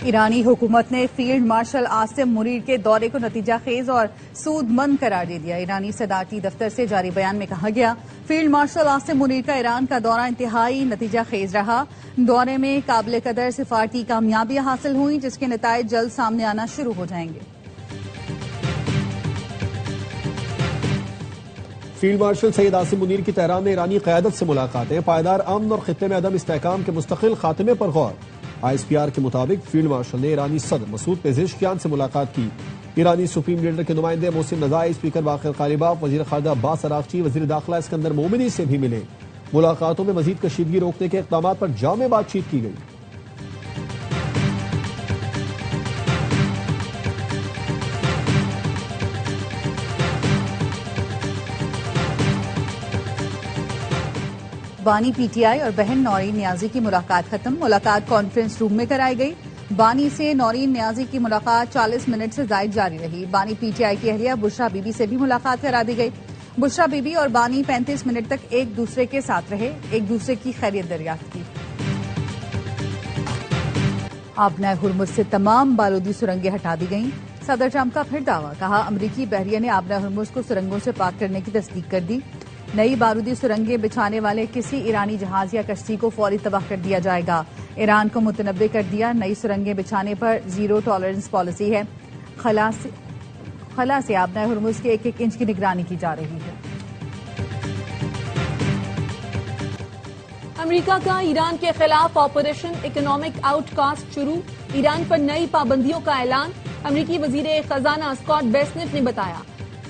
ایرانی حکومت نے فیلڈ مارشل عاصم منیر کے دورے کو نتیجہ خیز اور سود مند قرار دے دیا۔ ایرانی صدارتی دفتر سے جاری بیان میں کہا گیا، فیلڈ مارشل عاصم منیر کا ایران کا دورہ انتہائی نتیجہ خیز رہا۔ دورے میں قابل قدر سفارتی کامیابیاں حاصل ہوئیں، جس کے نتائج جلد سامنے آنا شروع ہو جائیں گے۔ فیلڈ مارشل سید عاصم منیر کی تہران میں ایرانی قیادت سے ملاقاتیں، پائیدار امن اور خطے میں عدم استحکام کے مستقل خاتمے پر غور۔ آئی ایس پی آر کے مطابق فیلڈ مارشل نے ایرانی صدر مسعود پزیشکیان سے ملاقات کی۔ ایرانی سپریم لیڈر کے نمائندے محسن نزائی، اسپیکر باقر غالباف، وزیر خارجہ عباس عراقچی، وزیر داخلہ اسکندر مومنی سے بھی ملے۔ ملاقاتوں میں مزید کشیدگی روکنے کے اقدامات پر جامع بات چیت کی گئی۔ بانی پی ٹی آئی اور بہن نورین نیازی کی ملاقات ختم۔ ملاقات کانفرنس روم میں کرائی گئی۔ بانی سے نورین نیازی کی ملاقات 40 منٹ سے زائد جاری رہی۔ بانی پی ٹی آئی کی اہلیہ بشرا بی بی سے بھی ملاقات کرا دی گئی۔ بشرا بی بی اور بانی 35 منٹ تک ایک دوسرے کے ساتھ رہے، ایک دوسرے کی خیریت دریافت کی۔ آبنائے ہرمز سے تمام بارودی سرنگیں ہٹا دی گئیں۔ صدر ٹرمپ کا پھر دعویٰ، کہا امریکی بحریہ نے آبنائے ہرمز کو سرنگوں سے پاک کرنے کی تصدیق کر دی۔ نئی بارودی سرنگیں بچھانے والے کسی ایرانی جہاز یا کشتی کو فوری تباہ کر دیا جائے گا۔ ایران کو متنبع کر دیا، نئی سرنگیں بچھانے پر زیرو ٹالرنس پالیسی ہے۔ خلا سے آبنائے ہرمز کے 1-1 انچ کی نگرانی کی جا رہی ہے۔ امریکہ کا ایران کے خلاف آپریشن اکنامک آؤٹ کاسٹ شروع، ایران پر نئی پابندیوں کا اعلان۔ امریکی وزیر خزانہ اسکاٹ بیسنٹ نے بتایا،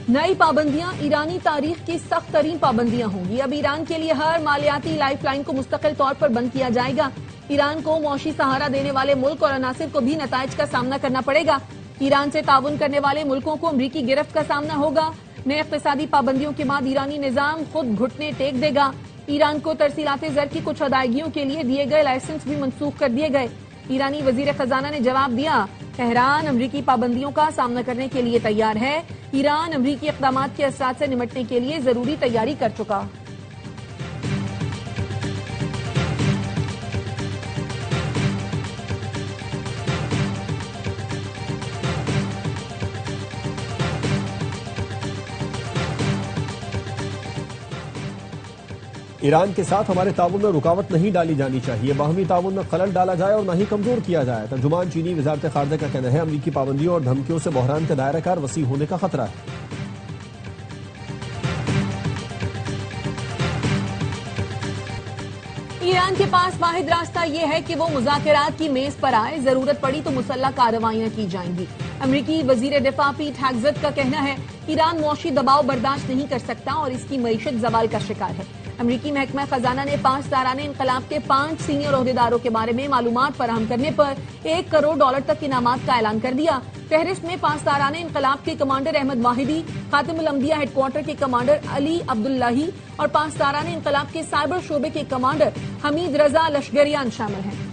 نئی پابندیاں ایرانی تاریخ کی سخت ترین پابندیاں ہوں گی۔ اب ایران کے لیے ہر مالیاتی لائف لائن کو مستقل طور پر بند کیا جائے گا۔ ایران کو معاشی سہارا دینے والے ملک اور عناصر کو بھی نتائج کا سامنا کرنا پڑے گا۔ ایران سے تعاون کرنے والے ملکوں کو امریکی گرفت کا سامنا ہوگا۔ نئے اقتصادی پابندیوں کے بعد ایرانی نظام خود گھٹنے ٹیک دے گا۔ ایران کو ترسیلات زر کی کچھ ادائیگیوں کے لیے دیے گئے لائسنس بھی منسوخ کر دیے گئے۔ ایرانی وزیر خزانہ نے جواب دیا، تہران امریکی پابندیوں کا سامنا کرنے کے لیے تیار ہے۔ ایران امریکی اقدامات کے اثرات سے نمٹنے کے لیے ضروری تیاری کر چکا۔ ایران کے ساتھ ہمارے تعاون میں رکاوٹ نہیں ڈالی جانی چاہیے، باہمی تعاون میں خلل ڈالا جائے اور نہ ہی کمزور کیا جائے۔ ترجمان چینی وزارت خارجہ کا کہنا ہے، امریکی پابندیوں اور دھمکیوں سے بحران کا دائرہ کار وسیع ہونے کا خطرہ ہے۔ ایران کے پاس واحد راستہ یہ ہے کہ وہ مذاکرات کی میز پر آئے، ضرورت پڑی تو مسلح کارروائیاں کی جائیں گی۔ امریکی وزیر دفاع پیٹ ہیگزٹ کا کہنا ہے، ایران معاشی دباؤ برداشت نہیں کر سکتا اور اس کی معیشت زوال کا شکار ہے۔ امریکی محکمہ خزانہ نے 5 سالانہ انقلاب کے 5 سینئر عہدیداروں کے بارے میں معلومات فراہم کرنے پر $1 کروڑ تک انعامات کا اعلان کر دیا۔ فہرست میں 5 سالانہ انقلاب کے کمانڈر احمد واحدی، خاتم الانبیاء ہیڈ کوارٹر کے کمانڈر علی عبداللہی اور 5 سالانہ انقلاب کے سائبر شعبے کے کمانڈر حمید رضا لشگریان شامل ہیں۔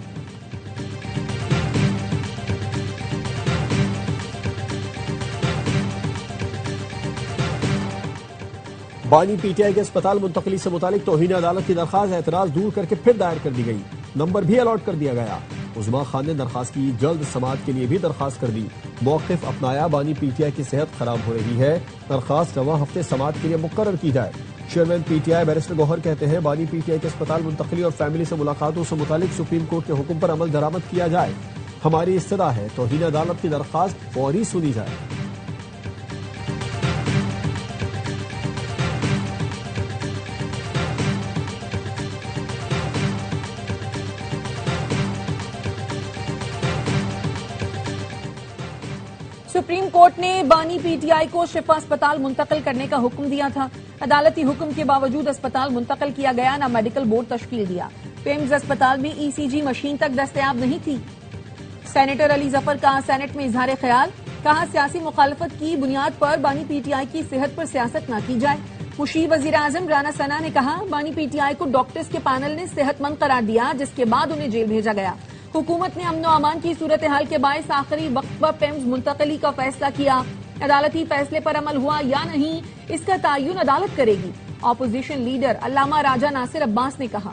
بانی پی ٹی آئی کے اسپتال منتقلی سے متعلق توہین عدالت کی درخواست اعتراض دور کر کے پھر دائر کر دی گئی، نمبر بھی الاٹ کر دیا گیا۔ عظما خان نے درخواست کی، جلد سماعت کے لیے بھی درخواست کر دی۔ موقف اپنایا، بانی پی ٹی آئی کی صحت خراب ہو رہی ہے، درخواست رواں ہفتے سماعت کے لیے مقرر کی جائے۔ Chairman P T I barrister Gohar کہتے ہیں، بانی پی ٹی آئی کے اسپتال منتقلی اور فیملی سے ملاقاتوں سے متعلق سپریم کورٹ کے حکم پر عمل درآمد کیا جائے۔ ہماری استدعا ہے، توہین عدالت کی درخواست فوری سنی جائے۔ سپریم کورٹ نے بانی پی ٹی آئی کو شفا اسپتال منتقل کرنے کا حکم دیا تھا۔ عدالتی حکم کے باوجود اسپتال منتقل کیا گیا، نہ میڈیکل بورڈ تشکیل دیا۔ پیمز اسپتال میں ECG مشین تک دستیاب نہیں تھی۔ سینیٹر علی ظفر کا سینٹ میں اظہار خیال، کہا سیاسی مخالفت کی بنیاد پر بانی پی ٹی آئی کی صحت پر سیاست نہ کی جائے۔ مشیر وزیر اعظم رانا ثنا نے کہا، بانی پی ٹی آئی کو ڈاکٹرز کے پینل نے صحت مند قرار دیا، جس کے بعد انہیں جیل بھیجا گیا۔ حکومت نے امن و امان کی صورتحال کے باعث آخری وقت پر پیمز منتقلی کا فیصلہ کیا۔ عدالتی فیصلے پر عمل ہوا یا نہیں، اس کا تعین عدالت کرے گی۔ اپوزیشن لیڈر علامہ راجہ ناصر عباس نے کہا،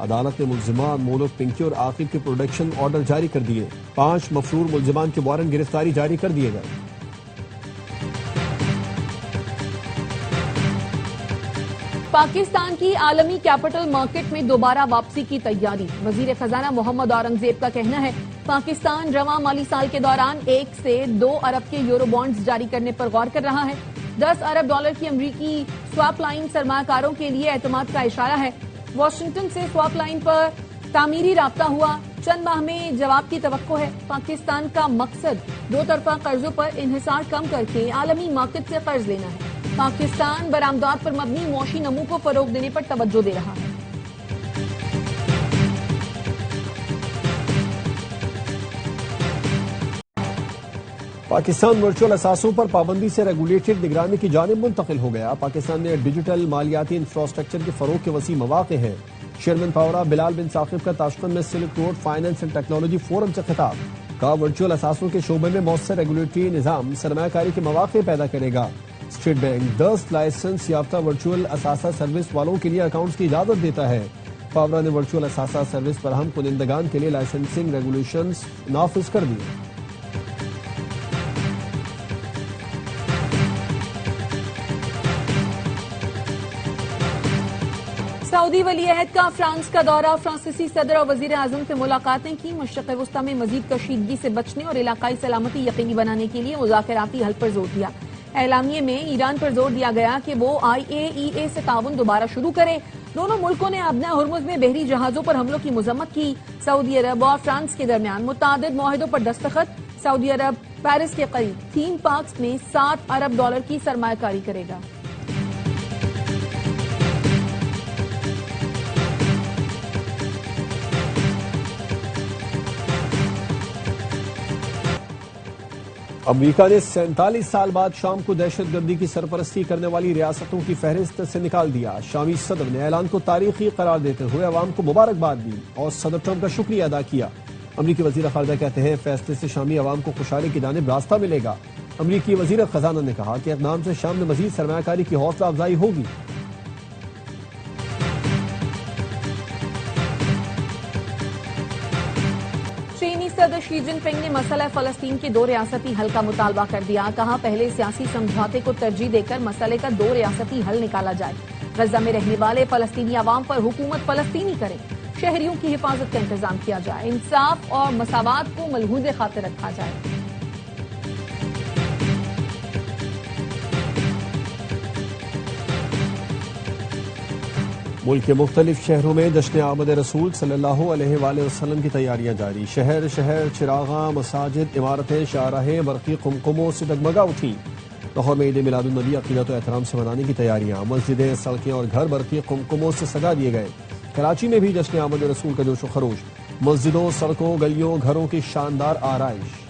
عدالت نے ملزمان مولک پنکی اور عاقب کے پروڈکشن آرڈر جاری کر دیے. 5 مفرور ملزمان کے وارنٹ گرفتاری جاری کر دیے گئے. پاکستان کی عالمی کیپٹل مارکیٹ میں دوبارہ واپسی کی تیاری. وزیر خزانہ محمد اورنگزیب کا کہنا ہے پاکستان رواں مالی سال کے دوران 1 سے 2 ارب کے یورو بانڈز جاری کرنے پر غور کر رہا ہے. 10 ارب ڈالر کی امریکی سواپ لائن سرمایہ کاروں کے لیے اعتماد کا اشارہ ہے. واشنگٹن سے سواپ لائن پر تعمیری رابطہ ہوا. چند ماہ میں جواب کی توقع ہے. پاکستان کا مقصد 2 طرفہ قرضوں پر انحصار کم کر کے عالمی مارکیٹ سے قرض لینا ہے. پاکستان برآمدات پر مبنی معاشی نمو کو فروغ دینے پر توجہ دے رہا ہے. پاکستان ورچوئل اثاثوں پر پابندی سے ریگولیٹڈ نگرانی کی جانب منتقل ہو گیا. پاکستان میں ڈیجیٹل مالیاتی انفراسٹرکچر کے فروغ کے وسیع مواقع ہیں. چیئرمین پاورا بلال بن ثاقب کا تاشقند میں silk road finance and technology forum سے خطاب. کہا ورچوئل اثاثوں کے شعبے میں مؤثر ریگولیٹری نظام سرمایہ کاری کے مواقع پیدا کرے گا. اسٹیٹ بینک 10 لائسنس یافتہ ورچوئل اثاثہ سروس والوں کے لیے اکاؤنٹس کی اجازت دیتا ہے. پاورا نے ورچوئل اثاثہ سروس فراہم کنندگان کے لیے لائسنسنگ ریگولیشنز نافذ کر دی. سعودی ولی عہد کا فرانس کا دورہ. فرانسیسی صدر اور وزیر اعظم سے ملاقاتیں کی. مشرق وسطی میں مزید کشیدگی سے بچنے اور علاقائی سلامتی یقینی بنانے کے لیے مذاکراتی حل پر زور دیا. اعلامیے میں ایران پر زور دیا گیا کہ وہ IAEA سے تعاون دوبارہ شروع کرے. دونوں ملکوں نے ابنا ہرمز میں بحری جہازوں پر حملوں کی مذمت کی. سعودی عرب اور فرانس کے درمیان متعدد معاہدوں پر دستخط. سعودی عرب پیرس کے قریب تھیم پارکس میں 7 ارب ڈالر کی سرمایہ کاری کرے گا. امریکہ نے 47 سال بعد شام کو دہشت گردی کی سرپرستی کرنے والی ریاستوں کی فہرست سے نکال دیا. شامی صدر نے اعلان کو تاریخی قرار دیتے ہوئے عوام کو مبارکباد دی اور صدر ٹرمپ کا شکریہ ادا کیا. امریکی وزیر خارجہ کہتے ہیں فیصلے سے شامی عوام کو خوشحالی کی جانب راستہ ملے گا. امریکی وزیر خزانہ نے کہا کہ اقدام سے شام میں مزید سرمایہ کاری کی حوصلہ افزائی ہوگی. صدر شی جن پنگ نے مسئلہ فلسطین کے 2 ریاستی حل کا مطالبہ کر دیا. کہا پہلے سیاسی سمجھوتے کو ترجیح دے کر مسئلے کا 2 ریاستی حل نکالا جائے. غزہ میں رہنے والے فلسطینی عوام پر حکومت فلسطینی کرے. شہریوں کی حفاظت کا انتظام کیا جائے. انصاف اور مساوات کو ملحوظ خاطر رکھا جائے. ملک کے مختلف شہروں میں جشن آمد رسول صلی اللہ علیہ وآلہ وسلم کی تیاریاں جاری. شہر شہر چراغاں، مساجد، عمارتیں، شاہراہیں برقی قمقموں سے ڈگمگا اٹھی. لاہور میں عید میلاد النبی عقیدت و احترام سے منانے کی تیاریاں. مسجدیں، سڑکیں اور گھر برقی قمقموں سے سجا دیے گئے. کراچی میں بھی جشن آمد رسول کا جوش و خروش. مسجدوں، سڑکوں، گلیوں، گھروں کی شاندار آرائش.